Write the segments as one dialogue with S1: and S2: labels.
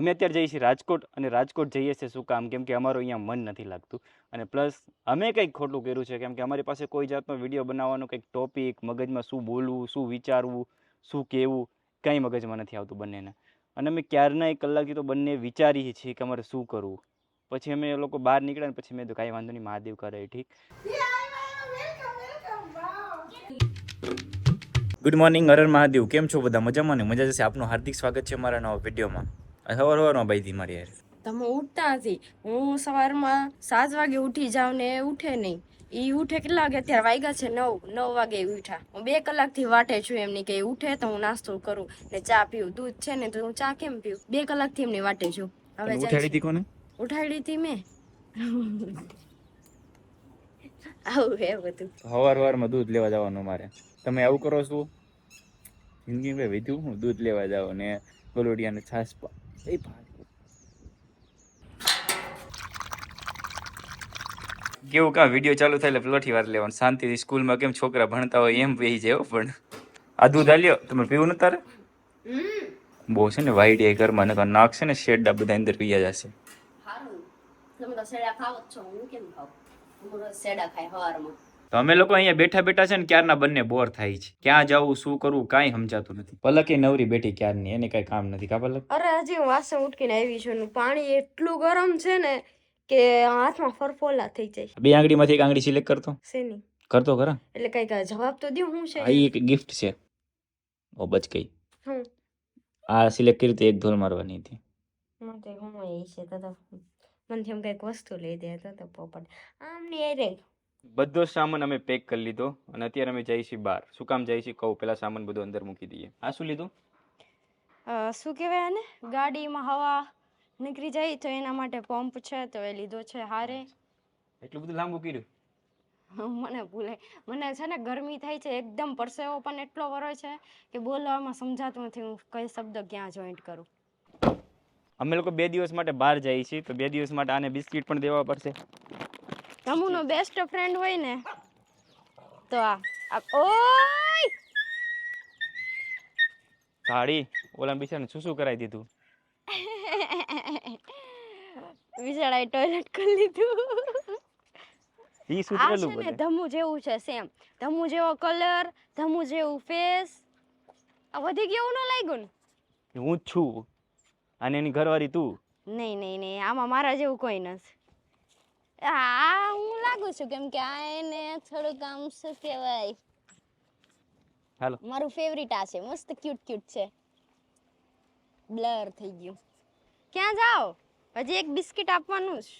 S1: અમે અત્યારે જઈએ છીએ રાજકોટ, અને રાજકોટ જઈએ છીએ શું કામ? કેમ કે અમારું અહીંયા મન નથી લાગતું, અને પ્લસ અમે કંઈક ખોટું કર્યું છે. કેમ કે અમારી પાસે કોઈ જાતનો વિડીયો બનાવવાનો કંઈક ટોપિક, મગજમાં શું બોલવું, શું વિચારવું, શું કહેવું, કંઈ મગજમાં નથી આવતું બંનેને. અને અમે ક્યારના 1 કલાકથી તો બંને વિચારીએ છીએ કે અમારે શું કરવું. પછી અમે લોકો બહાર નીકળ્યા ને પછી મેં તો કાંઈ વાંધો નહીં, મહાદેવ કરે ઠીક. Good morning, Har Har Mahadev. કેમ છો બધા? મજામાં ને? મજા જશે. આપનું હાર્દિક સ્વાગત છે અમારા નવા વિડીયોમાં. સવારમાં બાઈથી મારી યાર
S2: તમે ઉઠતા નથી. હું સવારમાં 7 વાગે ઉઠી જાઉં ને ઉઠે નહીં. એ ઉઠે કેટલા વાગે? અત્યારે વાગ્યા છે 9 વાગે ઉઠ્યા. હું 2 કલાકથી વાટે છું એમની કે ઉઠે તો હું નાસ્તો કરું ને ચા પીવું. દૂધ છે ને તો હું ચા કેમ પીવું? 2 કલાકથી એમની વાટે છું. હવે
S1: ઉઠાડી હતી કોને?
S2: ઉઠાડી હતી મેં. આવું હે બધું.
S1: સવારમાં દૂધ લેવા જવાનું મારે. તમે આવું કરો છો? જિંદગી ભાઈ વધ્યું હું દૂધ લેવા જાવ ને ગલોડિયા ને છાસ એ કેવું કાં વિડીયો ચાલુ થાય એટલે પ્લોટી વાર લેવાનું શાંતિથી. સ્કૂલમાં કેમ છોકરા ભણતા હોય એમ બેસી જાય. પણ આ દૂધ આલ્યો તમે પીવું ન તારે? બહુ છે ને વાઈડ એ ઘરમાં નકર નાક છે ને શેડા બધા અંદર પીયા જશે.
S2: તમે તો સેડા ખાવ જ છો, હું કેમ ખાવ? હું રોજ સેડા ખાય સવારમાં.
S1: તો અમે લોકો અહીંયા બેઠા બેઠા છે ને ક્યારના બંને બોર થાય છે. ક્યાં જવું, શું કરવું, કાંઈ સમજાતું નથી. પલકે નવરી બેઠી ક્યારની, એને કઈ કામ નથી. કા પલક?
S2: અરે હજી હું વાસણ ઉટકીને આવી છું. પાણી એટલું ગરમ છે ને કે હાથમાં ફરફોલા થઈ જાય.
S1: 2 આંગળીમાંથી 1 આંગળી સિલેક્ટ કરતો
S2: શેની?
S1: કરતો ખરા?
S2: એટલે કઈક જવાબ તો દો. હું છે
S1: આ એક ગિફ્ટ છે. ઓ બચ ગઈ.
S2: હું
S1: આ સિલેક્ટ કરી તો 1 ધોલ મારવાની હતી.
S2: મને હું એ છે તો મને એમ કઈક વસ્તુ લઈ દે તો પોપટ આમ ની આઈ રે. બધો
S1: સામાન અમે પેક કરી લીધો અને અત્યારે અમે જઈએ છીએ બહાર. શું કામ જઈએ છીએ કહું? પેલા સામાન બધો અંદર મૂકી દઈએ. આ શું લીધું?
S2: શું કહેવાય આને? ગાડીમાં હવા નીકળી જાય તો એના માટે પંપ છે તો એ લીધો છે હારે.
S1: એટલું બધું લાંબુ કર્યું?
S2: મને ભૂલે. મને છે ને ગરમી થાય છે એકદમ, પરસેવો પણ એટલો વરોય છે કે બોલવામાં સમજાતું નથી હું કઈ શબ્દ ક્યાં જોઈન્ટ કરું.
S1: અમે લોકો 2 દિવસ માટે બહાર જઈએ છીએ તો 2 દિવસ માટે આને બિસ્કિટ પણ દેવા પડશે.
S2: તમુનો બેસ્ટ ફ્રેન્ડ હોય ને તો આ ઓય
S1: ગાડી ઓલા બિચારાને શું કરાવી દીધું.
S2: બિચારાએ ટોયલેટ કરી લીધું.
S1: ઈ
S2: આ
S1: સુતરેલું
S2: છે ને
S1: બધે.
S2: ધમુ જેવું છે સેમ. ધમુ જેવો કલર, ધમુ જેવું ફેસ. આ વધી કેવું ન લાગ્યું ને?
S1: હું જ છું અને એની ઘરવાળી તું.
S2: નહીં નહીં નહીં, આમાં મારા જેવું કોઈ નથી. આ હું લાગુ છું કેમ કે આ એને થોડુંક આમ શું કહેવાય,
S1: હાલો
S2: મારું ફેવરિટ આ છે. મસ્ત ક્યુટ ક્યુટ છે. બ્લર થઈ ગયું. ક્યાં જાઓ? હજી એક બિસ્કિટ આપવાનું છે.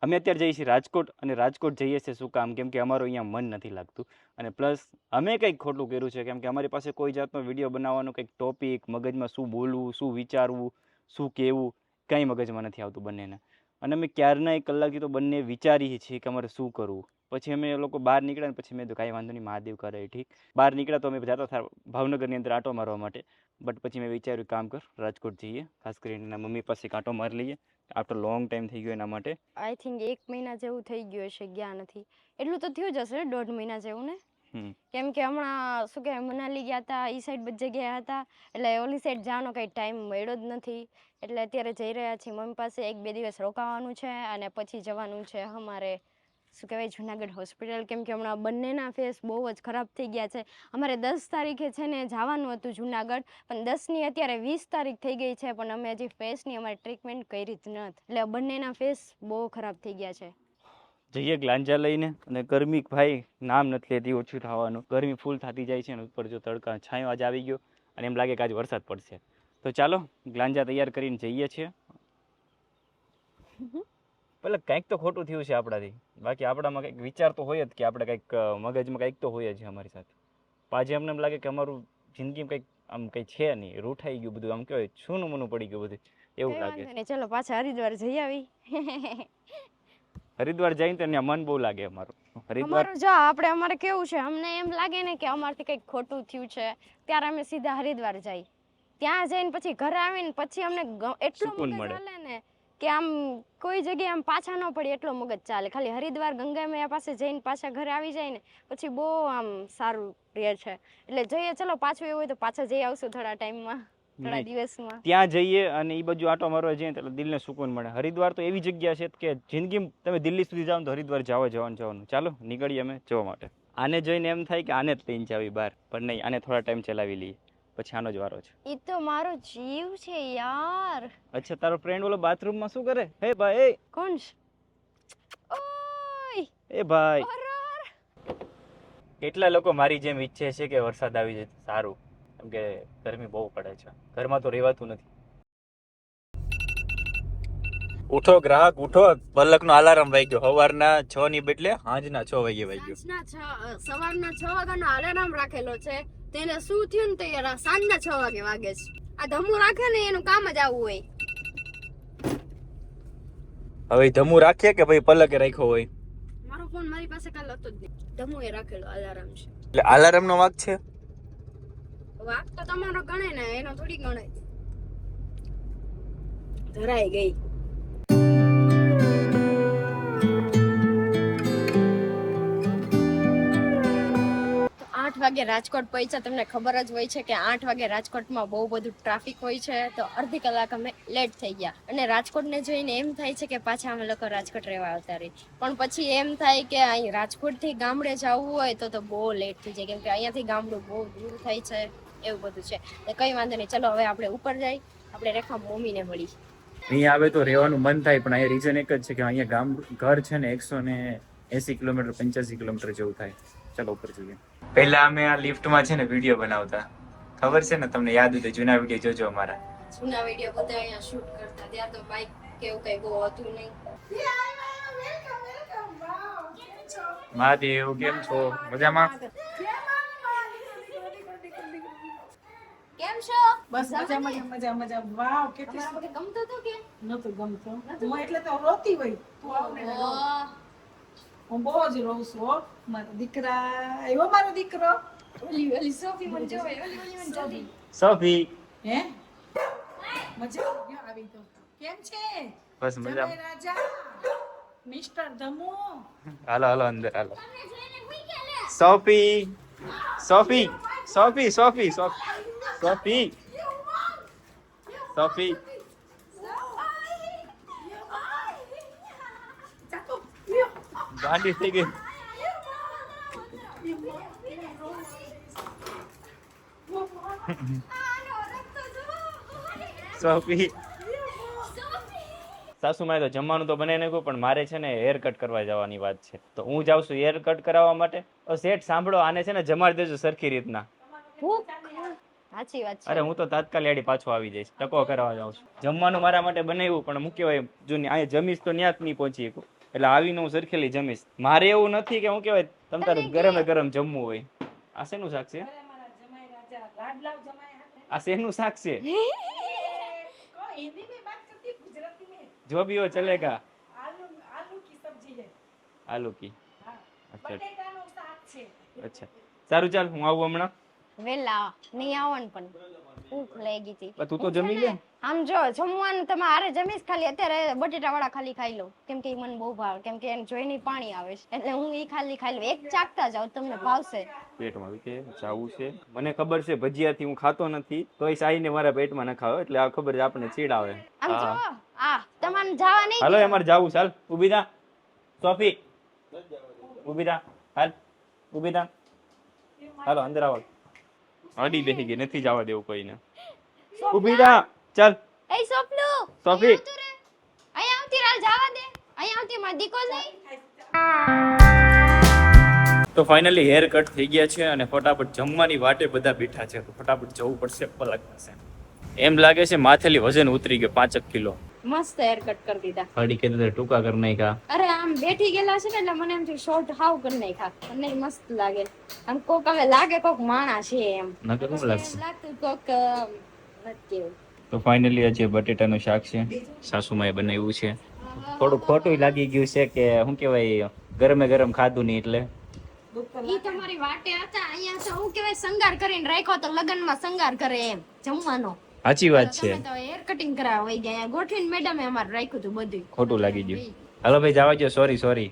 S1: અમે અત્યારે જઈએ છીએ રાજકોટ, અને રાજકોટ જઈએ છીએ શું કામ? કેમ કે અમારું અહીંયા મન નથી લાગતું, અને પ્લસ અમે કંઈક ખોટું કર્યું છે. કેમ કે અમારી પાસે કોઈ જાતનો વિડીયો બનાવવાનો કંઈક ટોપિક, મગજમાં શું બોલવું, શું વિચારવું, શું કહેવું, કંઈ મગજમાં નથી આવતું બંનેને. અને અમે ક્યારના 1 કલાકથી તો બંને વિચારીએ છીએ કે અમારે શું કરવું. પછી અમે લોકો બહાર નીકળ્યા ને પછી મેં તો કાંઈ વાંધો નહીં, મહાદેવ કરે ઠીક. બહાર નીકળ્યા તો અમે જતા હતા ભાવનગરની અંદર આંટો મારવા માટે. બટ પછી મેં વિચાર્યું કામ કર, રાજકોટ જઈએ, ખાસ કરીને એના મમ્મી પાસે કાંટો મારી લઈએ. આફ્ટર લોંગ ટાઈમ થઈ ગયો એના માટે.
S2: આઈ થિંક 1 મહિના જેવું થઈ ગયું હશે ગયા નથી. એટલું તો થયું જ હશે, 1.5 મહિના જેવું ને. કેમ કે હમણાં શું કહેવાય મનાલી ગયા હતા, એ સાઈડ બધી જગ્યાએ હતા, એટલે ઓલી સાઈડ જવાનો કંઈ ટાઈમ મળ્યો જ નથી. એટલે અત્યારે જઈ રહ્યા છીએ મમ્મી પાસે. 1-2 દિવસ રોકાવાનું છે અને પછી જવાનું છે અમારે શું કહેવાય જુનાગઢ હોસ્પિટલ. કેમ કે હમણાં બંનેના ફેસ બહુ જ ખરાબ થઈ ગયા છે. અમારે 10 તારીખે છે ને જવાનું હતું જુનાગઢ, પણ 10ની અત્યારે 20 તારીખ થઈ ગઈ છે, પણ અમે હજી ફેસની અમારી ટ્રીટમેન્ટ કરી જ નથી. એટલે બંનેના ફેસ બહુ ખરાબ થઈ ગયા છે.
S1: જઈએ ગ્લાંજા લઈને. અને ગરમી ભાઈ નામ નથી લેતી ઓછું થવાનું. ગરમી ફૂલ થતી જાય છે ને ઉપર જો તડકા છાંયો આજ આવી ગયો અને એમ લાગે કે આજ વરસાદ પડશે. તો ચાલો ગ્લાંજા તૈયાર કરીને જઈએ છીએ. પેલા કંઈક તો ખોટું થયું છે આપણાથી. બાકી આપણામાં કંઈક વિચાર તો હોય જ કે આપણે કંઈક મગજમાં કંઈક તો હોય જ અમારી સાથે. પાછી અમને એમ લાગે કે અમારું જિંદગીમાં કંઈક આમ કંઈ છે નહીં, રૂઠાઈ ગયું બધું, આમ કહેવાય છૂનું મૂનું પડી ગયું બધું એવું લાગે.
S2: ચલો પાછા હરિદ્વાર જઈ આવી.
S1: હરિદ્વાર જઈને તો ત્યાં મન બહુ લાગે અમારું. હરિદ્વાર
S2: અમારું જો આપણે અમારે કેવું છે, અમને એમ લાગે ને કે અમારથી કંઈક ખોટું થયું છે ત્યારે અમે સીધા હરિદ્વાર જાય. ત્યાં જઈને પછી ઘરે આવીને પછી અમને એટલો મગજ ચાલે ને કે આમ કોઈ જગ્યાએ આમ પાછા ન પડી એટલો મગજ ચાલે. ખાલી હરિદ્વાર ગંગા મૈયા પાસે જઈને પાછા ઘરે આવી જાય ને પછી બહુ આમ સારું રહે છે. એટલે જોઈએ ચલો પાછું એવું હોય તો પાછા જઈ આવશું થોડા ટાઈમમાં. થોડા દિવસમાં.
S1: ત્યાં જઈએ અને એ બાજુ આટો મારવા જઈએ એટલે દિલને સુકૂન મળે. હરિદ્વાર તો એવી જગ્યા છે કે જિંદગી તમે દિલ્હી સુધી જાઓ તો હરિદ્વાર જવાનું. ચાલો નીકળીએ અમે જોવા માટે. આને જોઈને એમ થાય કે આને જ લઈને જાવી બહાર, પણ નહીં, આને થોડા ટાઈમ ચલાવી લઈએ પછી આનો જ વારો છે.
S2: ઈ તો મારો જીવ છે યાર.
S1: અચ્છા, તારો ફ્રેન્ડ ઓલો બાથરૂમમાં શું કરે? હે ભાઈ,
S2: કોણ છે? ઓય
S1: એ ભાઈ.
S2: અરર.
S1: કેટલા લોકો મારી જેમ ઈચ્છે છે કે વરસાદ આવી જાય સારું, કેમ કે ગરમી બહુ પડે છે, ઘરમાં તો રહેવાતું નથી. ઉઠો ગ્રાહક ઉઠો, પલકનો અલાર્મ વાગ્યો. સવારના 6 ની બદલે સાંજના 6 વાગે વાગ્યો.
S2: સવારના 6 વાગ્યાનો અલાર્મ રાખેલો છે, તેને શું થયું ને તે સાંજના 6 વાગે વાગે છે. આ ધમુ રાખે ને એનું કામ જ આવું હોય.
S1: હવે ધમુ રાખીએ કે ભાઈ પલકે રાખ્યો હોય?
S2: મારો ફોન મારી પાસે કાલ હતો જ નહીં. ધમુએ રાખેલો અલાર્મ છે.
S1: એટલે અલાર્મ નો વાંક છે?
S2: વાક તો તમારો ગણે ને, એનો થોડી ગણાય. ધરાઈ ગઈ. 8 વાગે રાજકોટ પહોંચ્યા. તમને ખબર જ હોય છે કે 8 વાગે રાજકોટમાં બહુ બધું ટ્રાફિક હોય છે, તો અડધી કલાક અમે લેટ થઈ ગયા. અને રાજકોટને જોઈને એમ થાય છે કે પાછા અમે લોકો રાજકોટ રહેવા આવતા રહી, પણ પછી એમ થાય કે અહીં રાજકોટથી ગામડે જવું હોય તો બહુ લેટ થઈ જાય, કેમ કે અહીંયાથી ગામડું બહુ દૂર થાય છે, એવું બધું છે. તો કંઈ વાંધો નહીં, ચલો હવે આપણે ઉપર જઈ, આપણે રેખા મમ્મીને મળી.
S1: અહીંયા આવે તો રહેવાનું મન થાય, પણ અહીંયા રીઝન એક જ છે કે અહીંયા ઘર છે ને 180 કિલોમીટર 85 કિલોમીટર જેવું થાય. ચાલો ઉપર જઈએ. પહેલા અમે આ લિફ્ટમાં છે ને વિડીયો બનાવતા, ખબર છે ને તમને? યાદ હોય તો જૂના વિડીયો જોજો અમારા.
S2: જૂના વિડીયો બધા અહીંયા શૂટ કરતા. ત્યાં તો બાઇક કેવું કઈ બહુ હતું નહીં.
S1: મહાદેવ, કેમ છો? મજામાં?
S2: કેમ છો?
S3: બસ મજા. વાવ, કેટલી
S2: તમારા માટે ગમતું હતું કે
S3: નતું ગમતું. હું એટલે તો રોતી હોય. તું આવ ને એટલે રોઉં. હું બહુ જ રોઉં છું હો. મારા દીકરા આવ્યો, મારો દીકરો.
S2: ઓલી સોફી મને જોવે, ઓલી મને જોવે.
S1: સોફી,
S3: હે મજા આવી તો. કેમ છે?
S1: બસ મજા.
S3: જમાઈ રાજા, મિસ્ટર ધમુ.
S1: હાલો હાલો અંદર હાલો. Sophie, Sophie, Sophie, Sophie, Sophie, Sophie. ગાંડી થઈ ગઈ. સોફી, સાસુમાએ તો જમવાનું તો બનાવી નાખ્યું, પણ મારે છે ને હેર કટ કરવા જવાની વાત છે, તો હું જાઉં છું હેર કટ કરાવવા માટે. શેઠ સાંભળો, આને છે ને જમાડી દેજો સરખી રીતના.
S2: સાચી વાત છે.
S1: અરે હું તો તાત્કાલિક આડી પાછો આવી જઈશ, ટકો કરાવવા જાઉં છું. જમવાનું મારા માટે બનાવ્યું, પણ હું કહેવાય જો અહીંયા જમીશ તો ત્યાં જ નહીં પહોંચી શકું, એટલે આવીને હું સરખેલી જમીશ. મારે એવું નથી કે હું કહેવાય તમ તારે ગરમે ગરમ જમવું હોય. આ શેનું શાક છે? આ શેનું શાક છે? जो भी हो चलेगा.
S3: आलू की सब्जी है.
S1: आलू की. अच्छा अच्छा, સારું ચાલ હું આવું હમણાં.
S2: વેલા નહીં આવવાનું, પણ ભૂખ લાગી હતી.
S1: તું તો જમી લે.
S2: આમ જો જમવાનું તમારે જમીશ, ખાલી અત્યારે બટેટા વડા ખાલી ખાઈ લઉં, કેમ કે ઈ મને બહુ ભાવે, કેમ કે એને જોઈને પાણી આવે છે, એટલે હું ઈ ખાલી ખાઈ લઉં. એક ચાકતા જાવ, તમને ભાવશે.
S1: પેટમાં કે જાવું છે, મને ખબર છે ભજીયાથી હું ખાતો નથી, તોય સાઈને મારા પેટમાં નખાવે, એટલે આ ખબર છે આપણને ચીડાવે.
S2: આમ જો આ તમારે જવા નહીં.
S1: હાલો અમારે જાવું. ચાલ ઊભી થા સોફી, ઊભી થા. હાલ ઊભી થા. હાલો અંદર આવો. અડી બેસી ગઈ, નથી જવા દેવું કોઈને. ઊભી થા. ચાલ
S2: એ સોપલુ,
S1: સોફી,
S2: અહીંયા આવતી રાલ જવા દે. અહીંયા આવતી માર દીકો નહીં.
S1: તો ફાઇનલી હેર કટ થઈ ગયા છે અને ફટાફટ જમવાની વાટે બધા બેઠા છે, તો ફટાફટ જવું પડશે પલક પાસે. એમ લાગે છે માથેલી વજન ઉતરી ગયો 5 કિલો.
S2: મસ્ત હેર કટ કરી દીધા.
S1: હડી કે ટૂંકા કરી નાખ્યા.
S2: અરે આમ બેઠી ગયેલા છે ને, એટલે મને એમ થયું શોર્ટ હાવ કરી નાખ્યા. મને મસ્ત લાગે. આમ કોક હવે લાગે કોક માણા છે એમ.
S1: નકર શું લાગશે?
S2: એમ લાગતું કોક નથી કેવું.
S1: તો ફાઇનલી આજે બટેટાનું શાક છે, સાસુમાએ બનાવ્યું છે. થોડું ખોટું લાગી ગયું છે કે શું કહેવાય, ગરમે ગરમ ખાધું નહીં એટલે.
S2: ઈ તમારી વાટે હતા, અહીંયા તો હું કહેવાય સંગાર કરીને રાખ્યો, તો લગનમાં સંગાર કરે એમ જમવાનો.
S1: સાચી વાત છે.
S2: તમે તો હેર કટિંગ કરાવવા વઈ ગયા. ગોઠવીને મેડમે અમારે રાખ્યું હતું બધું.
S1: ખોટું લાગી ગયું. હાલો ભાઈ જવા દો. Sorry sorry.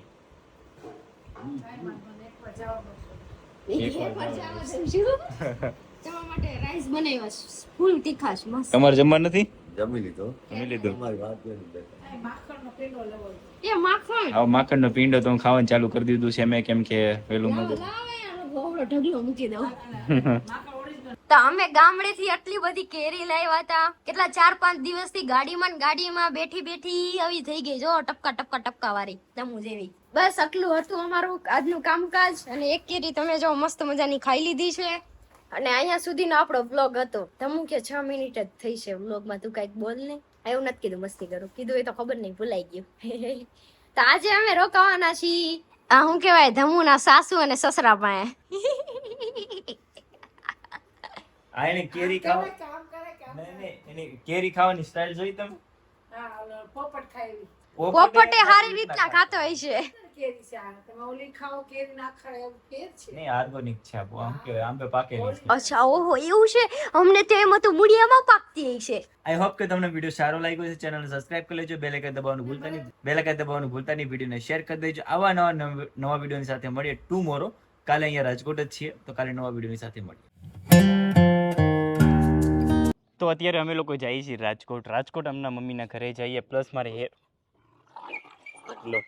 S2: તમારા માટે રાઈસ બનાવ્યા છે ફૂલ તીખાશ મસ્ત.
S1: તમારે જમવા નથી?
S4: જમી લીધો.
S1: જમી લીધું.
S4: તમારી વાત કરી બેટા.
S3: આ માખણનો પેંડો લેવો
S2: એ માખણ
S1: હવે માખણનો પીંડો તો હું ખાવાનું ચાલુ કરી દીધું છે મેં, કેમ કે પેલું મગજ
S2: લાવે યાર ગોળો ઢગલો મૂકી દઉં.
S3: માખણ ઓરિજિનલ
S2: તો અમે ગામડેથી આટલી બધી કેરી લાવ્યા હતા. કેટલા 4-5 દિવસથી ગાડીમાં ને ગાડીમાં બેઠી બેઠી આવી થઈ ગઈ જો ટપકા ટપકા ટપકા વાળી દમુ જેવી. બસ આટલું હતું અમારું આજનું કામકાજ. અને એક કેરી તમે જો મસ્ત મજાની ખાઈ લીધી છે. અને અહીંયા સુધીનો આપણો વ્લોગ હતો. ધમુ કે 6 મિનિટ જ થઈ છે વ્લોગમાં, તું કઈક બોલ ને. એવું નથી કીધું મસ્તી કરું, કીધું એ તો ખબર નહીં ભૂલાઈ ગયું. તો આજે અમે રોકાવાના છીએ આ શું કહેવાય ધમુના સાસુ અને સસરા પાસે.
S1: આ એને કેરી
S3: કામ કરે કામ.
S1: એની કેરી ખાવાની સ્ટાઇલ જોઈ તમે?
S3: હા ઓલો પોપટ ખાઈ
S2: પોપટે સારી રીતના ખાતો હોય છે.
S3: કેરી છે આ તમે ઓલી ખાઓ કેરી ના ખાય એવું કેર છે.
S1: નહીં, ઓર્ગેનિક છે આપો, આમ કે આમ પે પાકેલી છે.
S2: અચ્છા ઓહો એવું છે. અમને તો એમ હતું મૂળિયામાં પાકતી હોય છે.
S1: આઈ હોપ કે તમને વિડીયો સારો લાગ્યો છે. ચેનલને સબસ્ક્રાઇબ કરી લેજો, બેલ આઇકન દબાવવાનું ભૂલતા નહીં. બેલ આઇકન દબાવવાનું ભૂલતા નહીં. વિડીયોને શેર કરી દેજો. આવા નવા વિડીયોની સાથે મળીએ ટુમોરો. કાલે અહીંયા રાજકોટ જ છીએ, તો કાલે નવા વિડીયોની સાથે મળીએ. તો અત્યારે અમે લોકો જઈએ છીએ રાજકોટ. રાજકોટ અમના મમ્મીના ઘરે જઈએ, પ્લસ મારે હેર લો